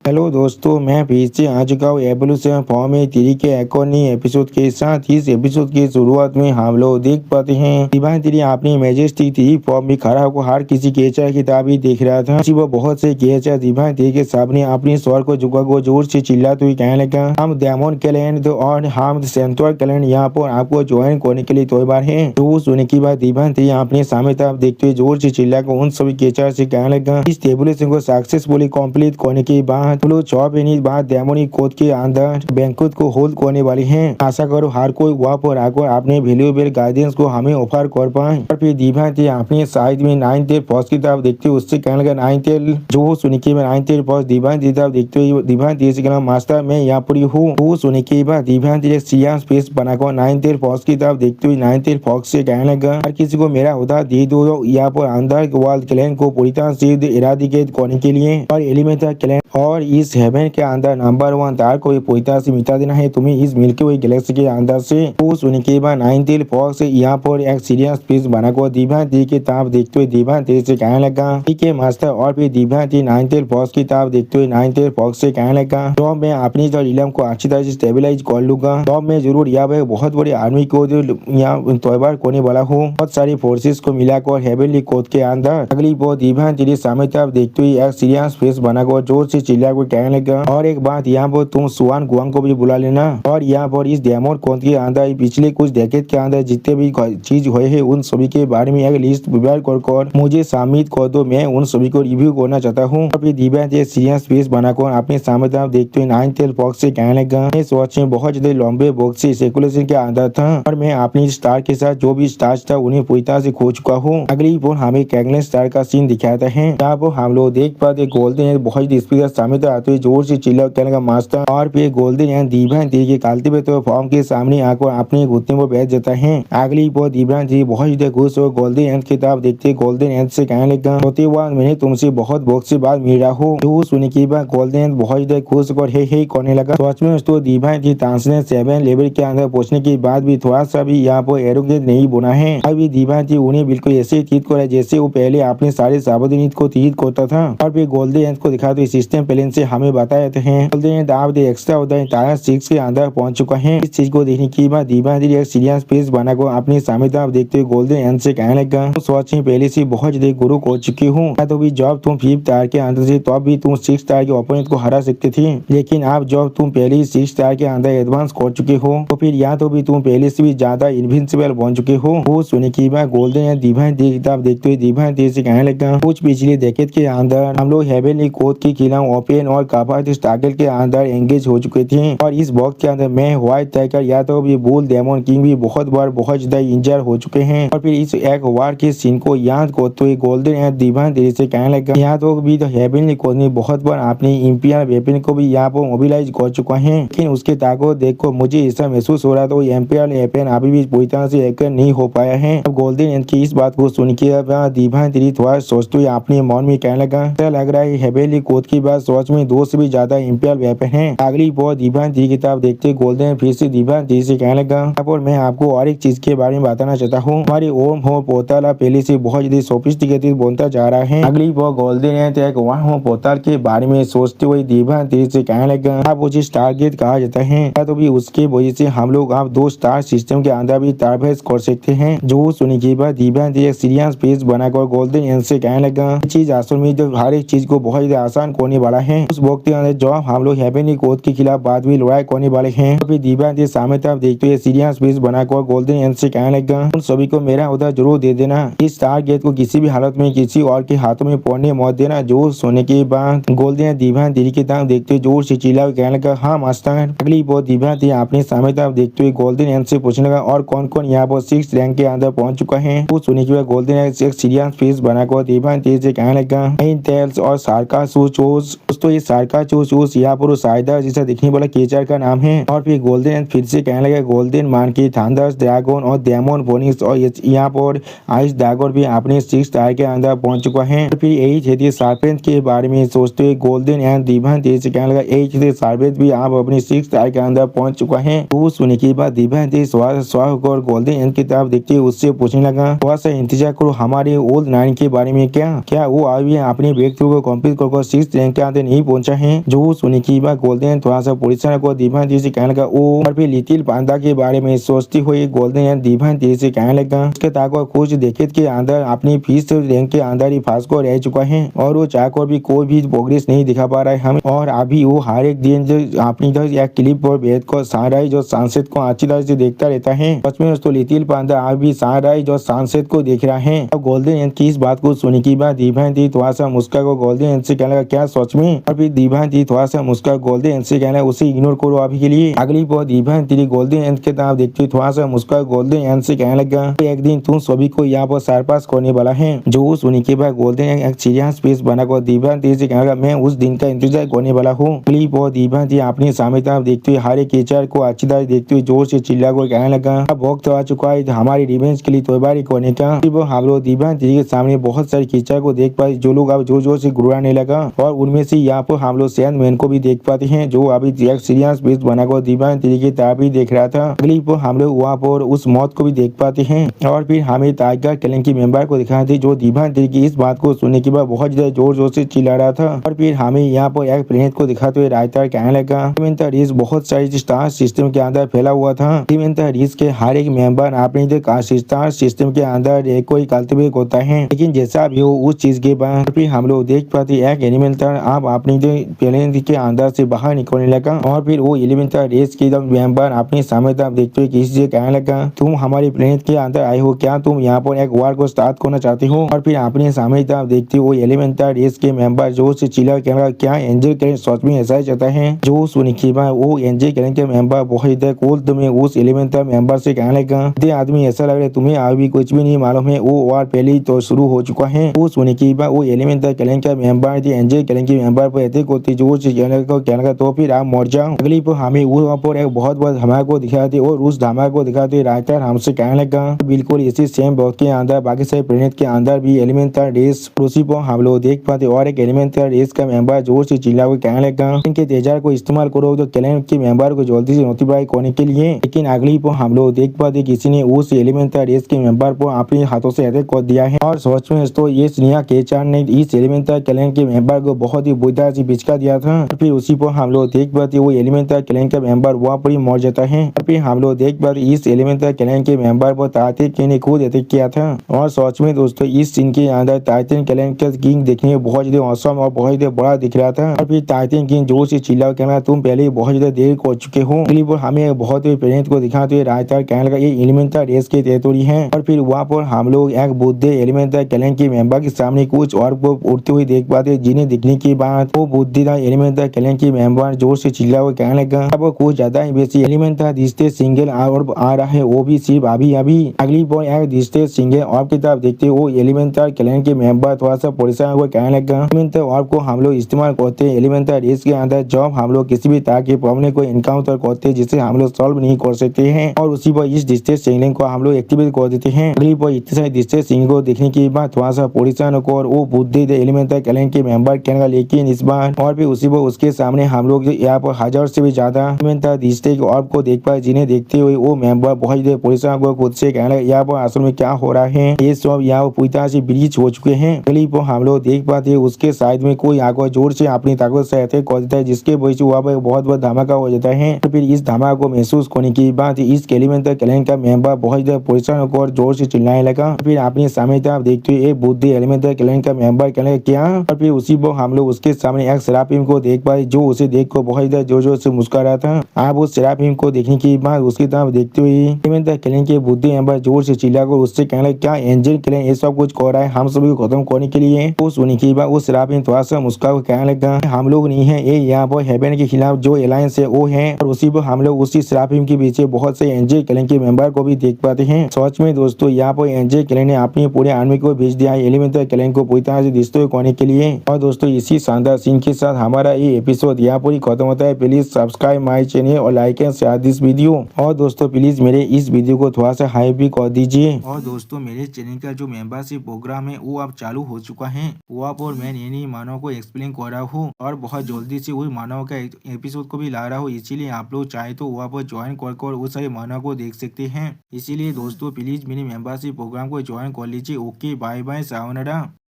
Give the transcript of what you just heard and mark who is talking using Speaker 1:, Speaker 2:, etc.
Speaker 1: Hello दोस्तों, मैं फिर से आ चुका हूँ एवोल्यूशन फॉर्म में 3 के एक और नई एपिसोड के साथ। इस एपिसोड की शुरुआत में हम लोग देख पाते हैं डिवाइन 3 अपनी मैजेस्टी 3 फॉर्म में खड़ा होकर हर किसी केचर की किताब ही देख रहा था। वो बहुत से केचर डिवाइन 3 के सामने अपने स्वर को झुका को जोर से चिल्लाते हुए कहने लगा, हम डेमन क्लैन और हम सेंट्रल क्लैन यहाँ पर आपको ज्वाइन करने के लिए तैयार है। तो सुनने के बाद डिवाइन 3 अपने सामने तरफ देखते हुए जोर से चिल्लाकर उन सभी केचर से कहने लगा, इस एवोल्यूशन को सक्सेसफुली कंप्लीट करने के बाद लोग 6 महीने बाद डेमोनिक कोड के अंदर बैंकुट को होल्ड करने वाली हैं। आशा करो हर कोई वहाँ पर आकर अपने वैल्यूएबल गाइडेंस को हमें ऑफर कर पाए। और फिर डिवाइन 3 अपने साइड में 9 टेल फर्स्ट की तरफ देखते हुए उससे कहने लगा, 9 टेल जो सुनी के बाद 9 टेल फर्स्ट डिवाइन 3 तरफ देखते हुए डिवाइन 3 से कहना, मास्टर मैं यहाँ पर हूँ। वो सुनी के बाद डिवाइन 3 सियान स्पेस बनाकर 9 टेल फर्स्ट की तरफ देखते हुए 9 टेल फॉक्स से कहने लगा, हर किसी को मेरा उधार दे दो यहाँ पर अंदर वर्ल्ड क्लैन को पूरी तरह से इरादिकेट करने के लिए और एलिमेंटल क्लैन और इस हेवन के अंदर नंबर 1 तार को पूरी तरह से मिटा देना है तुम्हें इस मिल्की वे गैलेक्सी के अंदर से। तो सुनने के बाद 9 टेल फॉक्स यहाँ पर एक सीरियस स्पेस बनाकर डिवाइन 3 की तरफ देखते हुए डिवाइन 3 से कहने लगा, ठीक है मास्टर। और फिर डिवाइन 3 9 टेल फॉक्स की तरफ देखते हुए 9 टेल फॉक्स से कहने लगा, तो मैं अपनी जो रिलम को अच्छी तरह से स्टेबलाइज कर लूंगा, तो मैं जरूर यहाँ पे बहुत बड़ी आर्मी को यहाँ तैयार करने वाला हूँ। बहुत सारी फोर्सेस को मिलाकर हेवनली कोड के अंदर अगली बहुत डिवाइन 3 सामने तरफ देखते हुए एक सीरियस स्पेस बनाकर जोर से चिल्ला को कहने लगा, और एक बात यहाँ पर तुम सुआन गुआंग को भी बुला लेना और यहाँ पर इस डेमन कोड के अंदर पिछले कुछ डेकेड के अंदर जितने भी चीज हुए हैं उन सभी के बारे में एक लिस्ट प्रिपेयर कर मुझे सबमिट कर दो। मैं उन सभी को रिव्यू करना चाहता हूँ। और फिर डिवाइन सीरियस स्पेस बनाकर अपने सामने तरफ देखते हुए 9 टेल फॉक्स से कहने लगा, मैं सोच में बहुत ज्यादा लंबे बॉक्स से सर्कुलेशन के अंदर था और मैं अपनी स्टार के साथ जो भी स्टार्स था उन्हें पूरी तरह से खो चुका हूँ। अगली फोन हमें कैगलेन स्टार का सीन दिखाता है जहाँ पर हम लोग देख पाते गोल्डन बहुत स्पीड सामने तरफ आते हुए जोर से चिल्ला कहने का मास्टर। और फिर गोल्डन डिवाइन 3 के कालते हुए तो फॉर्म के सामने आकर अपने घुटने पर बैठ जाता है। अगली बार डिवाइन 3 बहुत ज्यादा खुश हो गोल्डन एंड की तरफ देखते गोल्डन एंड से कहने लगा, होते हुआ मैंने तुमसे बहुत वक्त से बाद मिल रहा हूँ। तो सुनने के बाद गोल्डन एंड बहुत ज्यादा खुश और हे करने लगा। सच में तो डिवाइन 3 ट्रांसलेशन 7 लेवल के अंदर पहुंचने के बाद भी थोड़ा सा भी यहाँ पर एरोगेंट नहीं बना है। अभी डिवाइन 3 उन्हें बिल्कुल ऐसे ट्रीट करे जैसे वो पहले अपने सारे सावधानी को ट्रीट करता था। और फिर गोल्डन एंड को दिखाते सिस्टम प्लान से हमें बताया हैं गोल्डन एक्स्ट्रा उदय तारा 6 के अंदर पहुंच चुका है। इस चीज को देखने के बाद डिवाइन 3 एक सीरियस स्पेस बनाकर अपने सामने तरफ देखते हुए गोल्डन एंड से कहने लगा, सोच में पहले से बहुत ज्यादा गुरु हो चुकी हूँ। तो भी जब तुम 5th तार के अंदर से तब भी तुम 6th तार के ओपोनेंट को हरा सकते थे, लेकिन अब जब तुम पहले ही 6th तार के अंदर एडवांस कर चुके हो तो फिर या तो भी तुम पहले से भी ज्यादा इनविंसिबल बन चुके हो। वो सुनने के बाद गोल्डन एंड डिवाइन 3 की तरफ देखते हुए डिवाइन 3 से कहने लगा, कुछ पिछले डेकेड के अंदर हम लोग हेवनली कोड के खिलाफ ओपन और काफा स्ट्रगल के अंदर एंगेज हो चुके थे और इस वक्त के अंदर मैं व्हाइट टाइगर या तो भी बुल डेमन किंग भी बहुत बार बहुत ज्यादा इंजर हो चुके हैं। और फिर इस एक वार के सीन को याद करते हुए गोल्डन एंड डिवाइन 3 से कहने लगा, यहाँ तो भी तो हेवनली कोड ने बहुत बार अपनी इंपियर वेपन को भी यहाँ पर मोबिलाइज कर चुका है, लेकिन उसके ताकत देखो मुझे ऐसा महसूस हो रहा था इंपियर वेपन अभी भी पूरी तरह से एक नहीं हो पाया है। अब गोल्डन एंड की इस बात को सुन के डिवाइन 3 थोड़ा सोचते हुए अपने मन में कहने लगा, ऐसा लग रहा है हेवनली कोड की बात सोच में 2 से भी ज्यादा इंपियर वेपन है। अगली बार डिवाइन 3 की तरफ देखते गोल्डन फिर से डिवाइन 3 से कहने लगा, और मैं आपको और एक चीज के बारे में बताना चाहता हूँ, हमारी ओम हो पोर्टल पहले से बहुत ज्यादा सोफिस्टिकेटेड बनता जा रहा है। अगली बार गोल्डन एक वन हो पोर्टल के बारे में सोचते हुए डिवाइन 3 से कहने लगा, आप उसे स्टारगेट कहा जाता है, तो भी उसके वजह से हम लोग आप 2 स्टार सिस्टम के अंदर भी ट्रैवल कर सकते हैं। जो सुनने के बाद डिवाइन 3 एक सीरियस पेज बनाकर गोल्डन एंड से कहने लगा, चीज असल में जो हर एक चीज को बहुत ज्यादा आसान करने वाला है। उस वक्त के अंदर जब हम लोग हेवनली कोड के खिलाफ बाद में लड़ाई करने वाले हैं, तो फिर डिवाइन 3 सामने तरफ देखते हुए सीरियस पेज बनाकर गोल्डन एंड से कहने लगा, उन सभी को मेरा उधर जरूर दे देना। इस स्टार गेट को किसी भी हालत में किसी और के हाथों में पड़ने मत देना। जो सोने के बाद गोल्डन डिवाइन 3 की तरफ देखते हुए जोर से चिल्ला कहने लगा, हाँ मास्टर। अगली बार डिवाइन 3 अपने सामने तरफ देखते हुए गोल्डन एंड से पूछने लगा, और कौन कौन यहाँ पर 6th रैंक के अंदर पहुंच चुका है। तो सुनने के बाद गोल्डन एक सीरियस पेज बनाकर डिवाइन 3 से कहने लगा, टेल्स और सार्का चूस दोस्तों ये सार्का चूस यहाँ पर साइडर जैसा दिखने वाला केचर का नाम है। और फिर गोल्डन फिर से कहने लगा, गोल्डन मान की थंडर्स ड्रैगन और डेमन बोनिक्स और यहाँ पर आइस ड्रैगन भी अपने 6th तार के अंदर पहुंच चुका है। और फिर यही क्षेत्रीय सार्पेंट के बारे में सोचते हुए गोल्डन एंड डिवाइन 3 से कहने लगा, यही क्षेत्रीय सार्पेंट भी आप अपने 6th तार के अंदर पहुंच चुका है। तो सुनने के बाद डिवाइन 3 स्वाग और गोल्डन एंड की तरफ देखते हुए उससे पूछने लगा, थोड़ा सा इंतजार करो हमारे ओल्ड 9 के बारे में क्या वो अभी अपने ब्रेक थ्रू को कंप्लीट कर 6th रैंक के अंदर नहीं पहुंचा है। जो सुनी की बात गोल्डन थोड़ा सा पुलिस को दीवान से कहने लगा ओ और फिर लिटिल पांडा के बारे में सोचती हुई गोल्डन दीवान से कहने लगा उसके ताको कुछ देखे के अंदर अपनी फीस रैंक के अंदर ही फांस को रह चुका है और वो चाहकर भी कोई भी प्रोग्रेस नहीं दिखा पा रहा है हमें। और अभी वो हर एक दिन जो अपनी या क्लिप और बेद को सारा जो सांसद को अच्छी तरह से देखता रहता है। सच में दोस्तों लिटिल पांडा अभी सारा जो सांसद को देख रहा है। और गोल्डन की इस बात को सुनी की बात दीवान थोड़ा सा मुस्का को गोल्डन से कहने लगा क्या सच में। और फिर दीवान थोड़ा सा मुस्का गोल्डन से कहना उसे इग्नोर करो अभी के लिए। अगली बार दीवान गोल्डन के तरफ देखते थोड़ा सा मुस्का गोल्डन से कहने लगा एक दिन तुम सभी को यहाँ पर सरपास करने वाला है। जो सुनी के बाद गोल्डन एक सीरियस फेस बनाकर दीवान से कहने लगा मैं उस दिन का इंतजार करने वाला हूँ। क्लिप और दीवान अपनी सामने तरफ देखते हुए हर एक टीचर को अच्छी तरह देखते हुए जोर से चिल्ला कर कहने लगा अब वक्त आ चुका है हमारी रिवेंज के लिए तैयारी करने का। हम लोग दीवान के सामने बहुत सारे टीचर को देख पाए जो लोग अब जोर जोर से गुड़ाने लगा और उनमें से यहाँ पर हम लोग सैंडमैन को भी देख पाते हैं जो अभी एक सीरियस फेस बनाकर दीवान की तरफ ही देख रहा था। अगली पर हम लोग वहाँ पर उस मौत को भी देख पाते हैं और फिर हमें टाइगर क्लैन की मेंबर को दिखाते जो दीवान की इस बात को सुनने के बाद बहुत ज्यादा जोर जोर से चिल्ला रहा था। और फिर हमें यहाँ पर एक प्लेनेट को दिखाते हुए रायता कहने लगा रिस बहुत सारी स्टार सिस्टम के अंदर फैला हुआ था। रिस के हर एक मेंबर अपने स्टार सिस्टम के अंदर एक कोई कल्टिवेट होता है लेकिन जैसा भी हो उस चीज के बाद फिर हम लोग देख पाते एक एलिमेंटर आप अपनी प्लेनेट के अंदर से बाहर निकलने लगा और फिर वो एलिमेंटर रेस के मेंबर अपने सामने तरफ देखते हुए किसी से कहने लगा तुम हमारी प्लेनेट के अंदर आए हो क्या तुम यहाँ पर एक वार को स्टार्ट करना चाहते हो। और फिर अपने सामने तरफ देखते हुए एलिमेंटर रेस के मेंबर जो से चिल्ला कहने लगा क्या एंजल क्लैन सच में ऐसा ही चाहता है। जो सुनी की बात वो एंजल क्लैन के मेंबर बहुत कूल तुम्हें उस एलिमेंटर मेंबर से कहने लगा आदमी ऐसा लग रहा है तुम्हें अभी कुछ भी नहीं मालूम है वो वार पहले ही तो शुरू हो चुका है। वो सुनी की बात वो एलिमेंटर क्लैन का मेंबर थी एंजल क्लैन के मेंबर पर ऐसे होती जो कहने लगा तो फिर आप मर जाओ। अगली पर हमें वहाँ पर एक बहुत बड़ा धमाका को दिखाते और उस धमाका को दिखाते राइटर हमसे कहने लगा बिल्कुल इसी सेम बॉक्स के अंदर बाकी सारे प्लेनेट के अंदर भी एलिमेंटर रेस उसी पर हम लोग देख पाते और एक एलिमेंटर रेस का मेंबर जोर से चिल्ला कर कहने लगा इनके तेजार को इस्तेमाल करो तो क्लैन के मेंबर को जल्दी से नोटिफाई करने के लिए। लेकिन अगली पर हम लोग देख पाते किसी ने उस एलिमेंटर रेस के मेंबर को अपने हाथों से अटैक कर दिया है और सोच में तो ये स्नेहा केचार ने इस एलिमेंटर क्लैन के मेंबर को बहुत ही बुद्धा से पिचका दिया था। फिर उसी पर हम लोग देख पाते वो एलिमेंटर क्लैन का मेंबर वहाँ पर ही मर जाता है। फिर हम लोग देख पाते इस एलिमेंटर क्लैन के मेंबर पर टाइटन ने खुद अटैक किया था। और सच में दोस्तों इस सीन के अंदर टाइटन क्लैन का किंग देखने में बहुत ज्यादा औसम और बहुत ज्यादा बड़ा दिख रहा था। और फिर टाइटन किंग जोर से चिल्ला कहना तुम पहले बहुत ज्यादा देर कर चुके हो। हमें बहुत प्लेनेट को दिखाते हुए रायता कहने लगा ये एलिमेंटर रेस के टेरिटोरी है। और फिर वहाँ पर हम लोग एक बुद्धे एलिमेंटर क्लैन के मेंबर के सामने कुछ और को उड़ते हुए देख पाते जिन्हें दिखने के बाद वो बुद्धिदा एलिमेंटर क्लैन के मेंबर जोर से चिल्ला हुआ कहने लगा अब कुछ ज्यादा ही बेसी एलिमेंटर दिसते सिंगल और आ रहा है वो भी सिर्फ अभी अभी। अगली बार एक दिसते सिंगल और की तरफ देखते वो एलिमेंटर क्लैन के मेंबर थोड़ा सा परेशान हुआ कहने लगा एलिमेंटर और को हम लोग इस्तेमाल करते हैं एलिमेंटर रेस के अंदर जब हम लोग किसी भी तरह के प्रॉब्लम को इनकाउंटर करते हैं जिसे हम लोग सॉल्व नहीं कर सकते हैं और उसी पर इस डिस्टेंस सिग्नलिंग को हम लोग एक्टिवेट कर देते हैं। अगली बार इतने सारे डिस्टेंस सिग्नल को देखने के बाद थोड़ा सा परेशान होकर वो बुद्धि एलिमेंटर क्लैन के मेंबर कहने लेकिन इस बार और फिर उसी पर उसके सामने हम लोग यहाँ पर 1000 से भी ज्यादा एलिमेंटर दिसते ऑर्ब को देख पाए जिन्हें देखते हुए वो मेंबर बहुत ज्यादा परेशान को खुद से कहने यहाँ पर असल में क्या हो रहा है ये सब यहाँ पर पूरी तरह से ब्रीच हो चुके हैं। अगली पर हम लोग देख पाते उसके साइड में कोई आकर जोर से अपनी ताकत से अटैक कर देता है जिसके वजह से वहाँ पर बहुत बड़ा धमाका हो जाता है। फिर इस धमाका को महसूस करने की बात इस एलिमेंटर क्लैन का मेंबर बहुत ज्यादा परेशान होकर जोर से चिल्लाने लगा। फिर अपने सामने तरफ देखते हुए एक बुद्धि एलिमेंटर क्लैन का मेंबर कहने क्या। और फिर उसी पर हम लोग उसके सामने एक सेराफिम को देख पाए जो उसे देख कर बहुत ज्यादा जोर जोर से मुस्कुरा रहा था। आप उस सेराफिम को देखने के बाद उसकी तरफ देखते हुए एलिमेंटर क्लैन के बुद्धि मेंबर जोर से चिल्लाकर उससे कहने क्या एंजल क्लैन ये सब कुछ कर रहा है हम सभी को खत्म करने के लिए। वो सुनने के बाद उस सेराफिम थोड़ा सा मुस्कुरा कर कहने लगा हम लोग नहीं है ये यहाँ पर हेवन के खिलाफ जो अलायंस है वो है। और उसी पर हम लोग उसी सेराफिम के पीछे बहुत से एंजल क्लैन के मेंबर को भी देख पाते हैं। सच में दोस्तों यहाँ पर एंजल क्लैन ने अपनी पूरे आर्मी को भेज दिया है एलिमेंटर क्लैन को पूरी तरह से डिस्ट्रॉय करने के लिए। और दोस्तों इसी शानदार सीन के साथ हमारा ये एपिसोड यहाँ पर ही खत्म होता है। प्लीज सब्सक्राइब माई चैनल और like and share this video. और दोस्तों प्लीज मेरे इस वीडियो को थोड़ा सा हाइप भी कर दीजिए। और दोस्तों मेरे चैनल का जो मेंबरशिप प्रोग्राम है वो अब चालू हो चुका है। वहाँ पर मैं नई मानव को एक्सप्लेन कर रहा हूँ और बहुत जल्दी से वही मानव का एपिसोड को भी ला रहा हूँ। इसीलिए आप लोग चाहे तो वहाँ पर ज्वाइन कर वो सारे मानव को देख सकते हैं। इसीलिए दोस्तों प्लीज मेरी मेंबरशिप प्रोग्राम को ज्वाइन कर लीजिए। Okay bye bye sayonara.